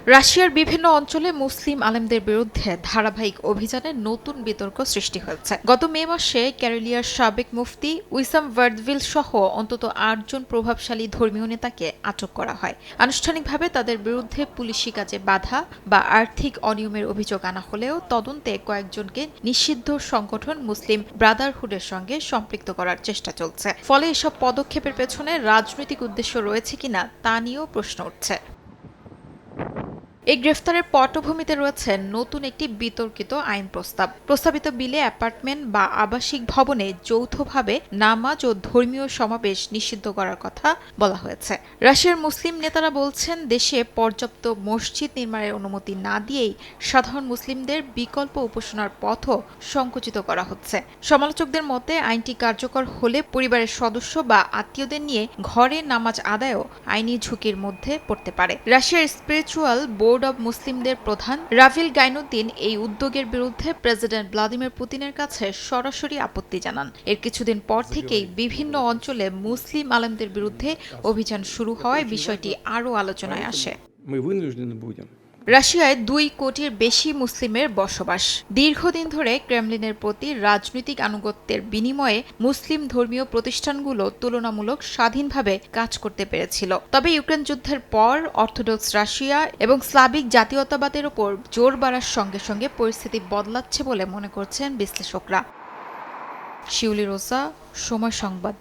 রাশিয়ার বিভিন্ন অঞ্চলে মুসলিম আলেমদের বিরুদ্ধে ধারাবাহিক অভিযানে নতুন বিতর্ক সৃষ্টি হয়েছে। গত মে মাসে ক্যারেলিয়ার সাবেক মুফতি উইসাম ভার্দভিল সহ অন্তত ৮ জন প্রভাবশালী ধর্মীয় নেতাকে আটক করা হয়। আনুষ্ঠানিকভাবে তাদের বিরুদ্ধে পুলিশি কাজে বাধা বা আর্থিক অনিয়মের অভিযোগ আনা হলেও তদন্তে কয়েকজনকে নিষিদ্ধ সংগঠন মুসলিম ব্রাদারহুডের সঙ্গে সম্পৃক্ত করার চেষ্টা চলছে। ফলে এসব পদক্ষেপের পেছনে রাজনৈতিক উদ্দেশ্য রয়েছে কিনা তা নিয়েও প্রশ্ন উঠছে। এই গ্রেফতারের পটভূমিতে রয়েছে নতুন একটি বিতর্কিত আইন প্রস্তাবিত বিলে অ্যাপার্টমেন্ট বা আবাসিক ভবনে যৌথভাবে নামাজ ও ধর্মীয় সমাবেশ নিষিদ্ধ করার কথা বলা হয়েছে। রাশিয়ার মুসলিম নেতারা বলছেন, দেশে পর্যাপ্ত মসজিদ নির্মাণের অনুমতি না দিয়েই সাধারণ মুসলিমদের বিকল্প উপাসনার পথও সংকুচিত করা হচ্ছে। সমালোচকদের মতে আইনটি কার্যকর হলে পরিবারের সদস্য বা আত্মীয়দের নিয়ে ঘরে নামাজ আদায়ও আইনি ঝুঁকির মধ্যে পড়তে পারে। রাশিয়ার স্পিরিচুয়াল বোর্ড অব মুসলিমদের প্রধান রাভিল গাইনুদ্দিন এই উদ্যোগের বিরুদ্ধে প্রেসিডেন্ট ভ্লাদিমির পুতিনের কাছে সরাসরি আপত্তি জানান। এর কিছুদিন পর থেকেই বিভিন্ন অঞ্চলে মুসলিম আলেমদের বিরুদ্ধে অভিযান শুরু হওয়ায় বিষয়টি আরও আলোচনায় আসে। রাশিয়ায় ২ কোটির বেশি মুসলিমের বসবাস। দীর্ঘদিন ধরে ক্রেমলিনের প্রতি রাজনৈতিক আনুগত্যের বিনিময়ে মুসলিম ধর্মীয় প্রতিষ্ঠানগুলো তুলনামূলক স্বাধীনভাবে কাজ করতে পেরেছিল। তবে ইউক্রেন যুদ্ধের পর অর্থোডক্স রাশিয়া এবং স্লাভিক জাতীয়তাবাদের ওপর জোর বাড়ার সঙ্গে সঙ্গে পরিস্থিতি বদলাচ্ছে বলে মনে করছেন বিশ্লেষকরা। শিউলি রোজা, সময় সংবাদ।